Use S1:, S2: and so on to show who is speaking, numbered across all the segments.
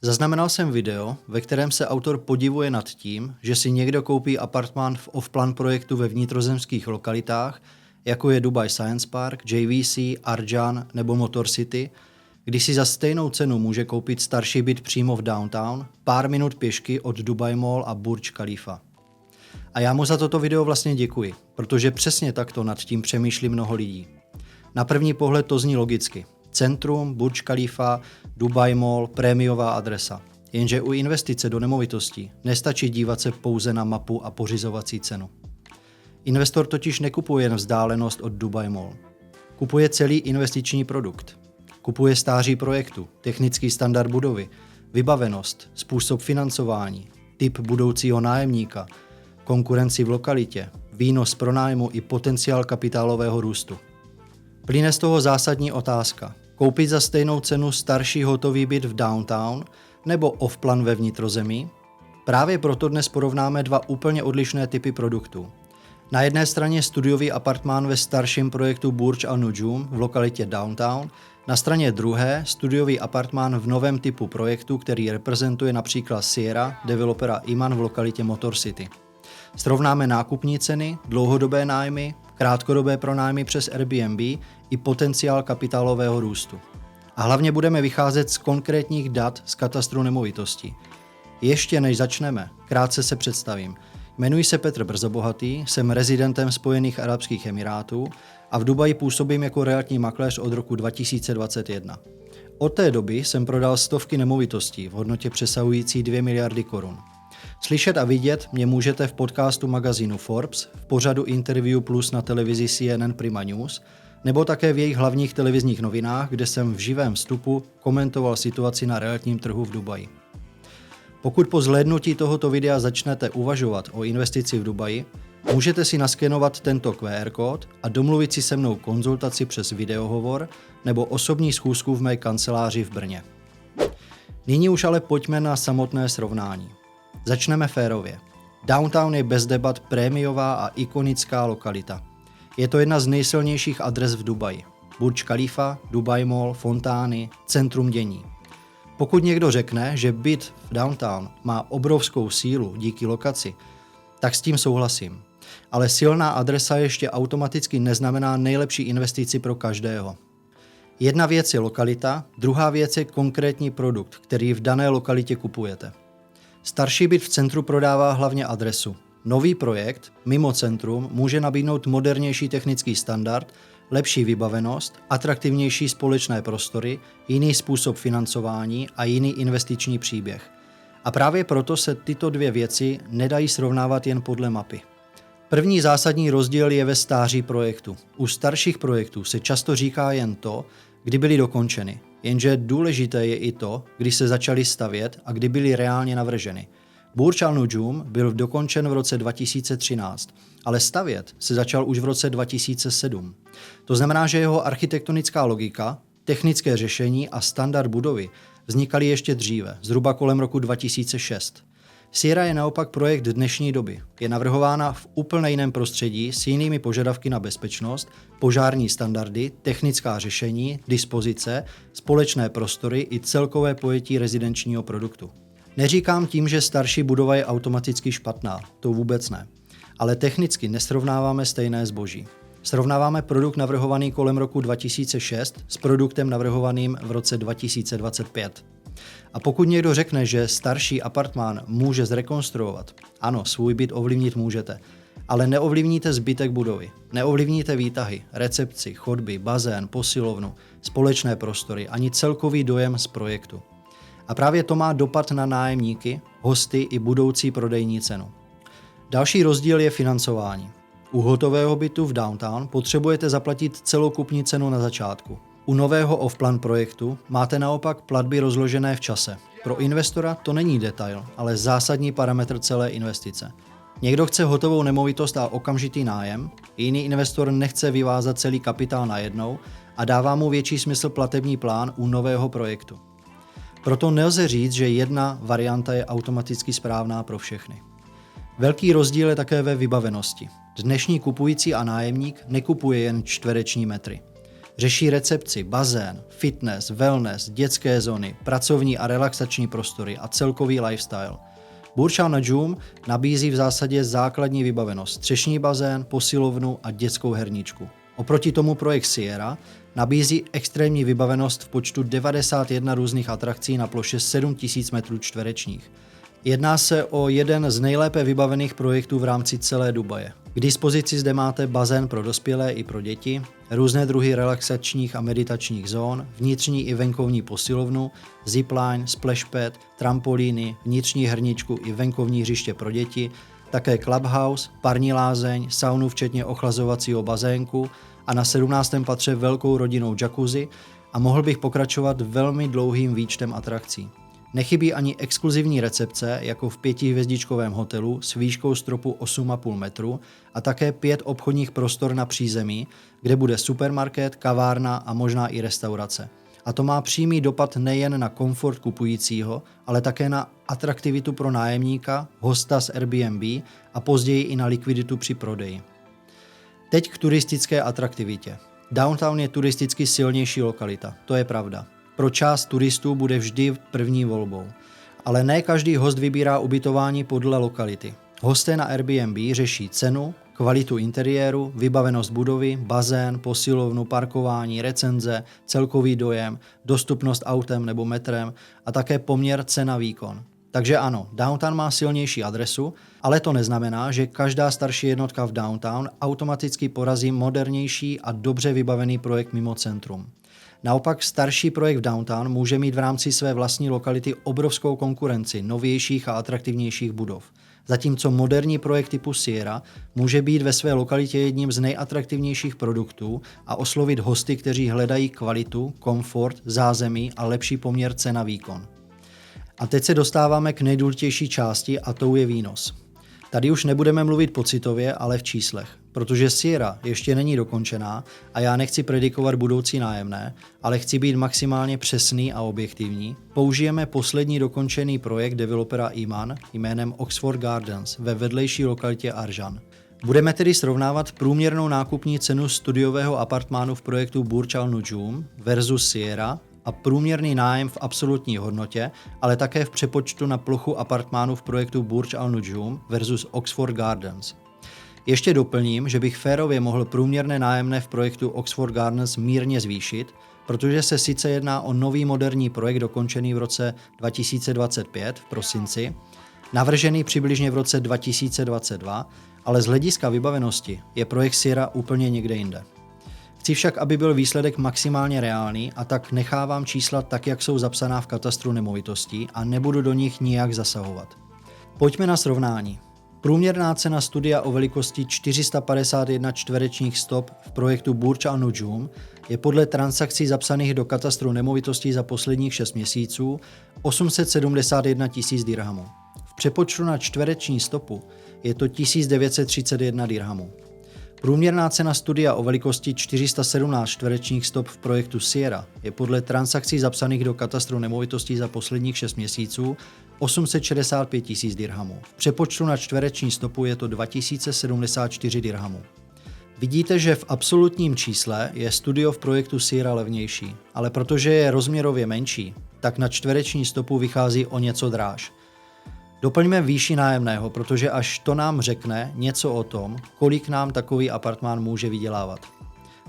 S1: Zaznamenal jsem video, ve kterém se autor podivuje nad tím, že si někdo koupí apartmán v off-plan projektu ve vnitrozemských lokalitách, jako je Dubai Science Park, JVC, Arjan nebo Motor City, když si za stejnou cenu může koupit starší byt přímo v downtown, pár minut pěšky od Dubai Mall a Burj Khalifa. A já mu za toto video vlastně děkuji, protože přesně takto nad tím přemýšlí mnoho lidí. Na první pohled to zní logicky. Centrum, Burj Khalifa, Dubai Mall, prémiová adresa. Jenže u investice do nemovitostí nestačí dívat se pouze na mapu a pořizovací cenu. Investor totiž nekupuje jen vzdálenost od Dubai Mall. Kupuje celý investiční produkt. Kupuje stáří projektu, technický standard budovy, vybavenost, způsob financování, typ budoucího nájemníka, konkurenci v lokalitě, výnos pronájmu i potenciál kapitálového růstu. Plyne z toho zásadní otázka. Koupit za stejnou cenu starší hotový byt v downtown nebo off-plan ve vnitrozemí? Právě proto dnes porovnáme dva úplně odlišné typy produktů. Na jedné straně studiový apartmán ve starším projektu Burj Al Nujum v lokalitě downtown, na straně druhé studiový apartmán v novém typu projektu, který reprezentuje například Sierra, developera Iman v lokalitě Motor City. Srovnáme nákupní ceny, dlouhodobé nájmy, krátkodobé pronájmy přes Airbnb i potenciál kapitálového růstu. A hlavně budeme vycházet z konkrétních dat z katastru nemovitostí. Ještě než začneme, krátce se představím. Jmenuji se Petr Brzobohatý, jsem rezidentem Spojených arabských emirátů a v Dubaji působím jako realitní makléř od roku 2021. Od té doby jsem prodal stovky nemovitostí v hodnotě přesahující 2 miliardy korun. Slyšet a vidět mě můžete v podcastu magazínu Forbes, v pořadu Interview Plus na televizi CNN Prima News, nebo také v jejich hlavních televizních novinách, kde jsem v živém vstupu komentoval situaci na realitním trhu v Dubaji. Pokud po zhlédnutí tohoto videa začnete uvažovat o investici v Dubaji, můžete si naskenovat tento QR kód a domluvit si se mnou konzultaci přes videohovor nebo osobní schůzku v mé kanceláři v Brně. Nyní už ale pojďme na samotné srovnání. Začneme férově. Downtown je bez debat prémiová a ikonická lokalita. Je to jedna z nejsilnějších adres v Dubaji. Burj Khalifa, Dubai Mall, fontány, centrum dění. Pokud někdo řekne, že byt v downtown má obrovskou sílu díky lokaci, tak s tím souhlasím. Ale silná adresa ještě automaticky neznamená nejlepší investici pro každého. Jedna věc je lokalita, druhá věc je konkrétní produkt, který v dané lokalitě kupujete. Starší byt v centru prodává hlavně adresu. Nový projekt mimo centrum může nabídnout modernější technický standard, lepší vybavenost, atraktivnější společné prostory, jiný způsob financování a jiný investiční příběh. A právě proto se tyto dvě věci nedají srovnávat jen podle mapy. První zásadní rozdíl je ve stáří projektu. U starších projektů se často říká jen to, kdy byly dokončeny. Jenže důležité je i to, kdy se začaly stavět a kdy byly reálně navrženy. Burj Al Nujum byl dokončen v roce 2013, ale stavět se začal už v roce 2007. To znamená, že jeho architektonická logika, technické řešení a standard budovy vznikaly ještě dříve, zhruba kolem roku 2006. Sierra je naopak projekt dnešní doby. Je navrhována v úplně jiném prostředí s jinými požadavky na bezpečnost, požární standardy, technická řešení, dispozice, společné prostory i celkové pojetí rezidenčního produktu. Neříkám tím, že starší budova je automaticky špatná, to vůbec ne. Ale technicky nesrovnáváme stejné zboží. Srovnáváme produkt navrhovaný kolem roku 2006 s produktem navrhovaným v roce 2025. A pokud někdo řekne, že starší apartmán může zrekonstruovat, ano, svůj byt ovlivnit můžete, ale neovlivníte zbytek budovy, neovlivníte výtahy, recepci, chodby, bazén, posilovnu, společné prostory ani celkový dojem z projektu. A právě to má dopad na nájemníky, hosty i budoucí prodejní cenu. Další rozdíl je financování. U hotového bytu v downtown potřebujete zaplatit celou kupní cenu na začátku. U nového off-plan projektu máte naopak platby rozložené v čase. Pro investora to není detail, ale zásadní parametr celé investice. Někdo chce hotovou nemovitost a okamžitý nájem, jiný investor nechce vyvázat celý kapitál najednou a dává mu větší smysl platební plán u nového projektu. Proto nelze říct, že jedna varianta je automaticky správná pro všechny. Velký rozdíl je také ve vybavenosti. Dnešní kupující a nájemník nekupuje jen čtvereční metry. Řeší recepci, bazén, fitness, wellness, dětské zóny, pracovní a relaxační prostory a celkový lifestyle. Burj Al Najum nabízí v zásadě základní vybavenost, střešní bazén, posilovnu a dětskou herničku. Oproti tomu projekt Sierra nabízí extrémní vybavenost v počtu 91 různých atrakcí na ploše 7000 m². Jedná se o jeden z nejlépe vybavených projektů v rámci celé Dubaje. K dispozici zde máte bazén pro dospělé i pro děti, různé druhy relaxačních a meditačních zón, vnitřní i venkovní posilovnu, zipline, splashpad, trampolíny, vnitřní herničku i venkovní hřiště pro děti, také clubhouse, parní lázeň, saunu včetně ochlazovacího bazénku a na 17. patře velkou rodinnou jacuzzi a mohl bych pokračovat velmi dlouhým výčtem atrakcí. Nechybí ani exkluzivní recepce, jako v 5hvězdičkovém hotelu s výškou stropu 8,5 metru a také 5 obchodních prostor na přízemí, kde bude supermarket, kavárna a možná i restaurace. A to má přímý dopad nejen na komfort kupujícího, ale také na atraktivitu pro nájemníka, hosta z Airbnb a později i na likviditu při prodeji. Teď k turistické atraktivitě. Downtown je turisticky silnější lokalita, to je pravda. Pro část turistů bude vždy první volbou. Ale ne každý host vybírá ubytování podle lokality. Hosté na Airbnb řeší cenu, kvalitu interiéru, vybavenost budovy, bazén, posilovnu, parkování, recenze, celkový dojem, dostupnost autem nebo metrem a také poměr cena-výkon. Takže ano, Downtown má silnější adresu, ale to neznamená, že každá starší jednotka v Downtown automaticky porazí modernější a dobře vybavený projekt mimo centrum. Naopak starší projekt v Downtown může mít v rámci své vlastní lokality obrovskou konkurenci novějších a atraktivnějších budov. Zatímco moderní projekt typu Sierra může být ve své lokalitě jedním z nejatraktivnějších produktů a oslovit hosty, kteří hledají kvalitu, komfort, zázemí a lepší poměr cena-výkon. A teď se dostáváme k nejdůležitější části a tou je výnos. Tady už nebudeme mluvit pocitově, ale v číslech, protože Sierra ještě není dokončená a já nechci predikovat budoucí nájemné, ale chci být maximálně přesný a objektivní. Použijeme poslední dokončený projekt developera Iman jménem Oxford Gardens ve vedlejší lokalitě Arjan. Budeme tedy srovnávat průměrnou nákupní cenu studiového apartmánu v projektu Burj Al Najum versus Sierra a průměrný nájem v absolutní hodnotě, ale také v přepočtu na plochu apartmánu v projektu Burj Al Najum versus Oxford Gardens. Ještě doplním, že bych férově mohl průměrné nájemné v projektu Oxford Gardens mírně zvýšit, protože se sice jedná o nový moderní projekt dokončený v roce 2025 v prosinci, navržený přibližně v roce 2022, ale z hlediska vybavenosti je projekt Sierra úplně někde jinde. Chci však, aby byl výsledek maximálně reálný a tak nechávám čísla tak, jak jsou zapsaná v katastru nemovitostí a nebudu do nich nijak zasahovat. Pojďme na srovnání. Průměrná cena studia o velikosti 451 čtverečních stop v projektu Burj Al Najum je podle transakcí zapsaných do katastru nemovitostí za posledních 6 měsíců 871 000 dirhamů. V přepočtu na čtvereční stopu je to 1931 dirhamů. Průměrná cena studia o velikosti 417 čtverečních stop v projektu Sierra je podle transakcí zapsaných do katastru nemovitostí za posledních 6 měsíců 865 000 dirhamů. V přepočtu na čtvereční stopu je to 2074 dirhamů. Vidíte, že v absolutním čísle je studio v projektu Sierra levnější, ale protože je rozměrově menší, tak na čtvereční stopu vychází o něco dráž. Doplňme výši nájemného, protože až to nám řekne něco o tom, kolik nám takový apartmán může vydělávat.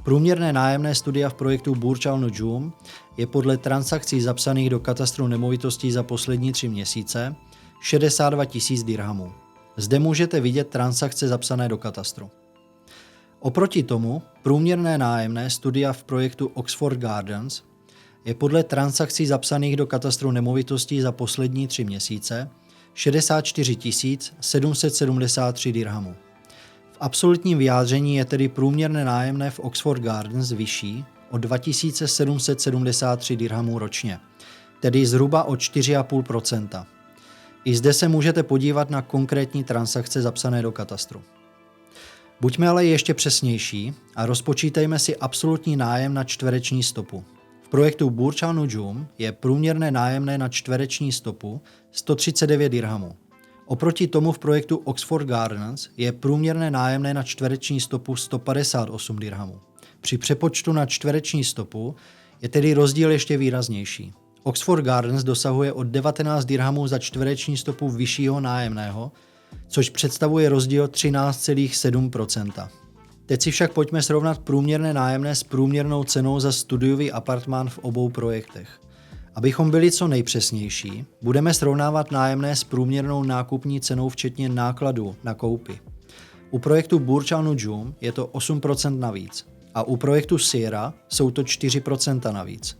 S1: Průměrné nájemné studia v projektu Burj Al Najum je podle transakcí zapsaných do katastru nemovitostí za poslední 3 měsíce 62 000 dirhamů. Zde můžete vidět transakce zapsané do katastru. Oproti tomu průměrné nájemné studia v projektu Oxford Gardens je podle transakcí zapsaných do katastru nemovitostí za poslední 3 měsíce 64 773 dirhamů. V absolutním vyjádření je tedy průměrné nájemné v Oxford Gardens vyšší o 2773 dirhamů ročně, tedy zhruba o 4,5%. I zde se můžete podívat na konkrétní transakce zapsané do katastru. Buďme ale ještě přesnější a rozpočítejme si absolutní nájem na čtvereční stopu. V projektu Burj Al Najum je průměrné nájemné na čtvereční stopu 139 dirhamů. Oproti tomu v projektu Oxford Gardens je průměrné nájemné na čtvereční stopu 158 dirhamů. Při přepočtu na čtvereční stopu je tedy rozdíl ještě výraznější. Oxford Gardens dosahuje o 19 dirhamů za čtvereční stopu vyššího nájemného, což představuje rozdíl 13,7%. Teď si však pojďme srovnat průměrné nájemné s průměrnou cenou za studiový apartmán v obou projektech. Abychom byli co nejpřesnější, budeme srovnávat nájemné s průměrnou nákupní cenou včetně nákladů na koupi. U projektu Burj Al Nujum je to 8% navíc a u projektu Sierra jsou to 4% navíc.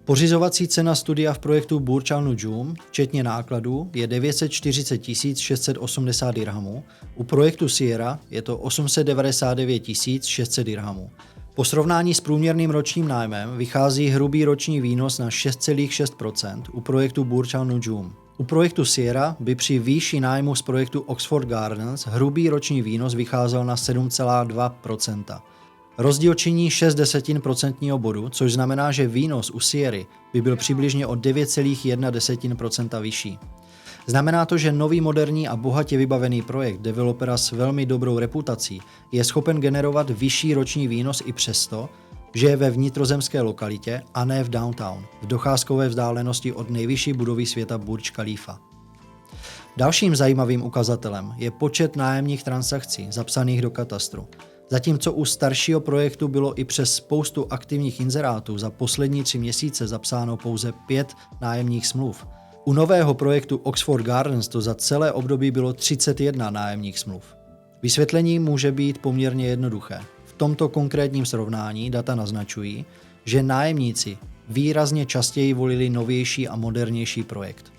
S1: Pořizovací cena studia v projektu Burj Al Nujum, včetně nákladů, je 940 680 dirhamů, u projektu Sierra je to 899 600 dirhamů. Po srovnání s průměrným ročním nájmem vychází hrubý roční výnos na 6,6% u projektu Burj Al Nujum. U projektu Sierra by při výši nájmu z projektu Oxford Gardens hrubý roční výnos vycházel na 7,2%. Rozdíl činí 0,6% bodu, což znamená, že výnos u Sierry by byl přibližně o 9,1% vyšší. Znamená to, že nový moderní a bohatě vybavený projekt developera s velmi dobrou reputací je schopen generovat vyšší roční výnos i přesto, že je ve vnitrozemské lokalitě a ne v downtown, v docházkové vzdálenosti od nejvyšší budovy světa Burj Khalifa. Dalším zajímavým ukazatelem je počet nájemních transakcí zapsaných do katastru. Zatímco u staršího projektu bylo i přes spoustu aktivních inzerátů za poslední 3 měsíce zapsáno pouze 5 nájemních smluv. U nového projektu Oxford Gardens to za celé období bylo 31 nájemních smluv. Vysvětlení může být poměrně jednoduché. V tomto konkrétním srovnání data naznačují, že nájemníci výrazně častěji volili novější a modernější projekt.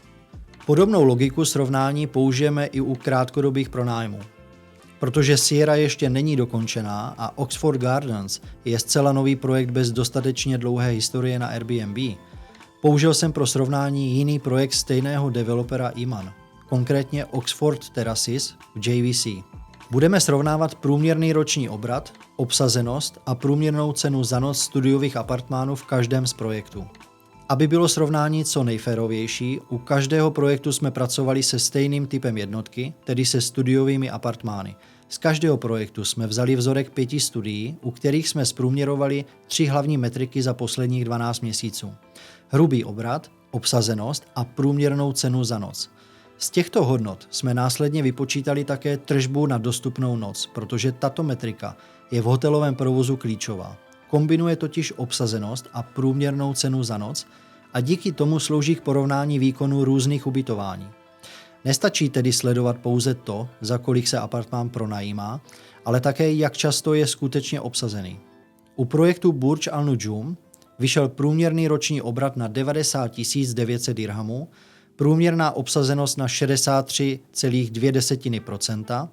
S1: Podobnou logiku srovnání použijeme i u krátkodobých pronájmů. Protože Sierra ještě není dokončená a Oxford Gardens je zcela nový projekt bez dostatečně dlouhé historie na Airbnb, použil jsem pro srovnání jiný projekt stejného developera Iman, konkrétně Oxford Terraces v JVC. Budeme srovnávat průměrný roční obrat, obsazenost a průměrnou cenu za noc studiových apartmánů v každém z projektů. Aby bylo srovnání co nejférovější, u každého projektu jsme pracovali se stejným typem jednotky, tedy se studiovými apartmány. Z každého projektu jsme vzali vzorek 5 studií, u kterých jsme zprůměrovali 3 hlavní metriky za posledních 12 měsíců. Hrubý obrat, obsazenost a průměrnou cenu za noc. Z těchto hodnot jsme následně vypočítali také tržbu na dostupnou noc, protože tato metrika je v hotelovém provozu klíčová. Kombinuje totiž obsazenost a průměrnou cenu za noc a díky tomu slouží k porovnání výkonu různých ubytování. Nestačí tedy sledovat pouze to, za kolik se apartmán pronajímá, ale také jak často je skutečně obsazený. U projektu Burj Al Nujum vyšel průměrný roční obrat na 90 900 dirhamů, průměrná obsazenost na 63,2%,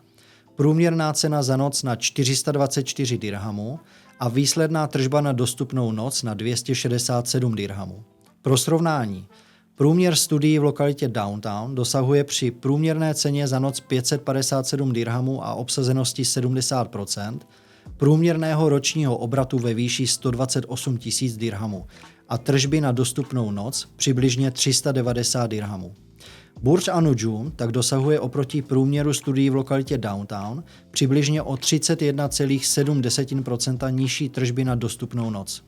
S1: průměrná cena za noc na 424 dirhamů a výsledná tržba na dostupnou noc na 267 dirhamů. Pro srovnání, průměr studií v lokalitě Downtown dosahuje při průměrné ceně za noc 557 dirhamů a obsazenosti 70%, průměrného ročního obratu ve výši 128 000 dirhamů a tržby na dostupnou noc přibližně 390 dirhamů. Burj Al Nujum tak dosahuje oproti průměru studií v lokalitě Downtown přibližně o 31,7% nižší tržby na dostupnou noc.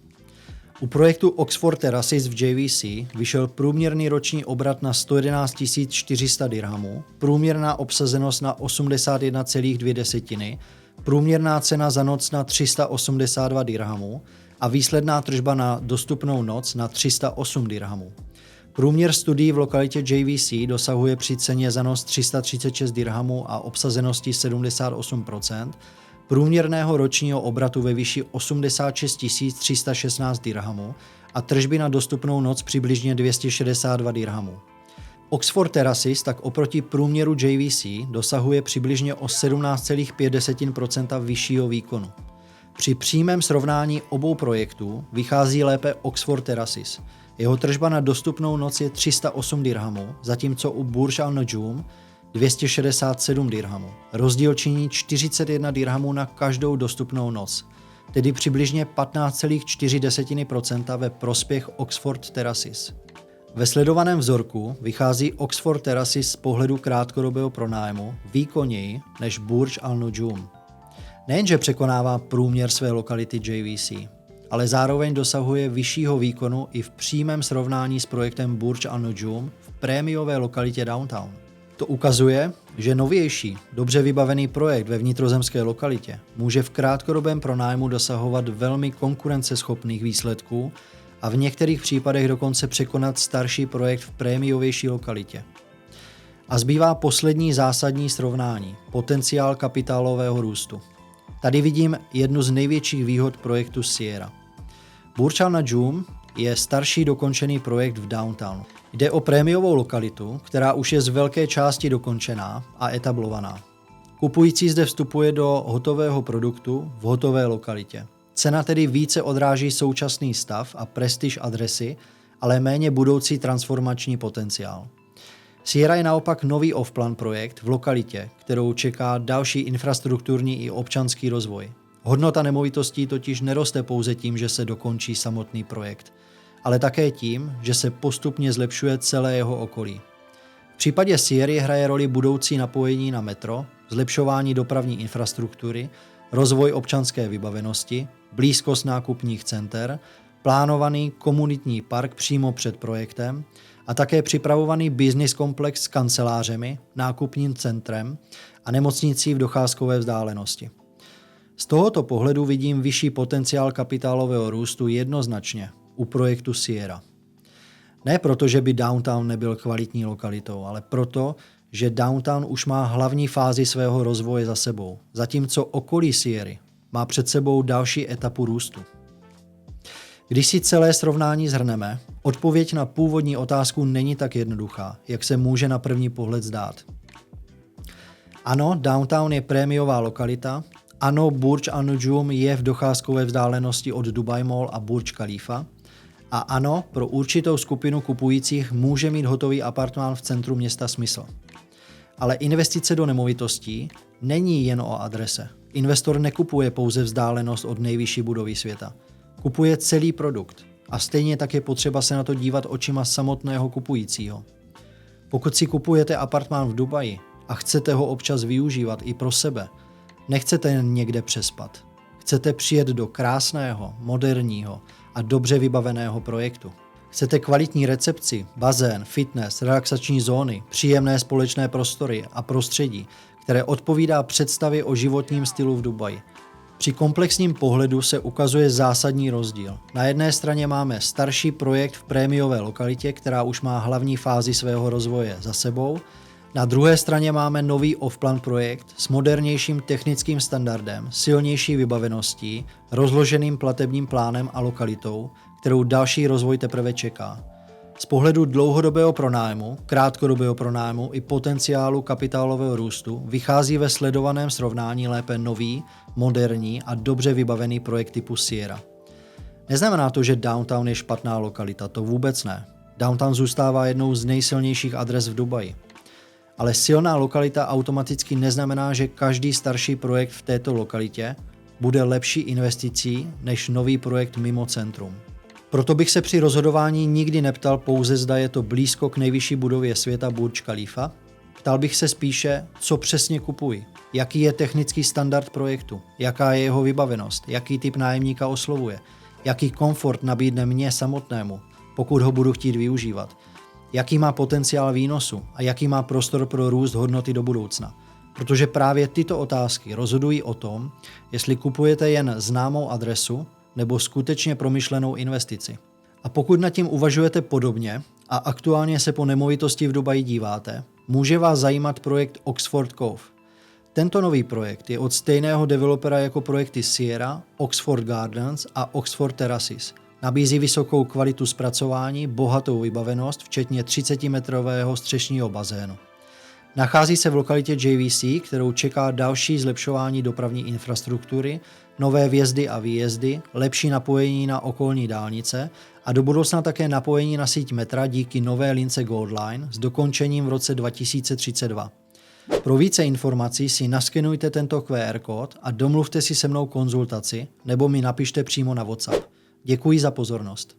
S1: U projektu Oxford Terraces v JVC vyšel průměrný roční obrat na 111 400 dirhamů, průměrná obsazenost na 81,2, průměrná cena za noc na 382 dirhamů a výsledná tržba na dostupnou noc na 308 dirhamů. Průměr studií v lokalitě JVC dosahuje při ceně za noc 336 dirhamů a obsazenosti 78%, průměrného ročního obratu ve výši 86 316 dirhamů a tržby na dostupnou noc přibližně 262 dirhamů. Oxford Terraces tak oproti průměru JVC dosahuje přibližně o 17,5% vyššího výkonu. Při přímém srovnání obou projektů vychází lépe Oxford Terraces. Jeho tržba na dostupnou noc je 308 dirhamů, zatímco u Burj Al Nujum 267 dirhamů. Rozdíl činí 41 dirhamů na každou dostupnou noc, tedy přibližně 15,4% ve prospěch Oxford Terraces. Ve sledovaném vzorku vychází Oxford Terraces z pohledu krátkodobého pronájmu výkonněji než Burj Al Nujum. Nejenže překonává průměr své lokality JVC, ale zároveň dosahuje vyššího výkonu i v přímém srovnání s projektem Burj Al Nujum v prémiové lokalitě Downtown. To ukazuje, že novější, dobře vybavený projekt ve vnitrozemské lokalitě může v krátkodobém pronájmu dosahovat velmi konkurenceschopných výsledků a v některých případech dokonce překonat starší projekt v prémiovější lokalitě. A zbývá poslední zásadní srovnání, potenciál kapitálového růstu. Tady vidím jednu z největších výhod projektu Sierra. Burj Al Nujum je starší dokončený projekt v Downtownu. Jde o prémiovou lokalitu, která už je z velké části dokončená a etablovaná. Kupující zde vstupuje do hotového produktu v hotové lokalitě. Cena tedy více odráží současný stav a prestiž adresy, ale méně budoucí transformační potenciál. Sierra je naopak nový off-plan projekt v lokalitě, kterou čeká další infrastrukturní i občanský rozvoj. Hodnota nemovitostí totiž neroste pouze tím, že se dokončí samotný projekt, ale také tím, že se postupně zlepšuje celé jeho okolí. V případě Sierry hraje roli budoucí napojení na metro, zlepšování dopravní infrastruktury, rozvoj občanské vybavenosti, blízkost nákupních center, plánovaný komunitní park přímo před projektem a také připravovaný business komplex s kancelářemi, nákupním centrem a nemocnicí v docházkové vzdálenosti. Z tohoto pohledu vidím vyšší potenciál kapitálového růstu jednoznačně u projektu Sierra. Ne proto, že by Downtown nebyl kvalitní lokalitou, ale proto, že Downtown už má hlavní fázi svého rozvoje za sebou, zatímco okolí Sierry má před sebou další etapu růstu. Když si celé srovnání shrneme, odpověď na původní otázku není tak jednoduchá, jak se může na první pohled zdát. Ano, Downtown je prémiová lokalita, ano, Burj Al Nujum je v docházkové vzdálenosti od Dubai Mall a Burj Khalifa, a ano, pro určitou skupinu kupujících může mít hotový apartmán v centru města smysl. Ale investice do nemovitostí není jen o adrese. Investor nekupuje pouze vzdálenost od nejvyšší budovy světa. Kupuje celý produkt a stejně tak je potřeba se na to dívat očima samotného kupujícího. Pokud si kupujete apartmán v Dubaji a chcete ho občas využívat i pro sebe, nechcete jen někde přespat. Chcete přijet do krásného, moderního a dobře vybaveného projektu. Chcete kvalitní recepci, bazén, fitness, relaxační zóny, příjemné společné prostory a prostředí, které odpovídá představě o životním stylu v Dubaji. Při komplexním pohledu se ukazuje zásadní rozdíl. Na jedné straně máme starší projekt v prémiové lokalitě, která už má hlavní fázi svého rozvoje za sebou. Na druhé straně máme nový off-plan projekt s modernějším technickým standardem, silnější vybaveností, rozloženým platebním plánem a lokalitou, kterou další rozvoj teprve čeká. Z pohledu dlouhodobého pronájmu, krátkodobého pronájmu i potenciálu kapitálového růstu vychází ve sledovaném srovnání lépe nový, moderní a dobře vybavený projekt typu Sierra. Neznamená to, že Downtown je špatná lokalita, to vůbec ne. Downtown zůstává jednou z nejsilnějších adres v Dubaji. Ale silná lokalita automaticky neznamená, že každý starší projekt v této lokalitě bude lepší investicí než nový projekt mimo centrum. Proto bych se při rozhodování nikdy neptal pouze, zda je to blízko k nejvyšší budově světa Burj Khalifa. Ptal bych se spíše, co přesně kupuji, jaký je technický standard projektu, jaká je jeho vybavenost, jaký typ nájemníka oslovuje, jaký komfort nabídne mně samotnému, pokud ho budu chtít využívat, jaký má potenciál výnosu a jaký má prostor pro růst hodnoty do budoucna. Protože právě tyto otázky rozhodují o tom, jestli kupujete jen známou adresu nebo skutečně promyšlenou investici. A pokud nad tím uvažujete podobně a aktuálně se po nemovitosti v Dubaji díváte, může vás zajímat projekt Oxford Cove. Tento nový projekt je od stejného developera jako projekty Sierra, Oxford Gardens a Oxford Terraces. Nabízí vysokou kvalitu zpracování, bohatou vybavenost, včetně 30-metrového střešního bazénu. Nachází se v lokalitě JVC, kterou čeká další zlepšování dopravní infrastruktury, nové vjezdy a výjezdy, lepší napojení na okolní dálnice a do budoucna také napojení na síť metra díky nové lince Gold Line s dokončením v roce 2032. Pro více informací si naskenujte tento QR kód a domluvte si se mnou konzultaci nebo mi napište přímo na WhatsApp. Děkuji za pozornost.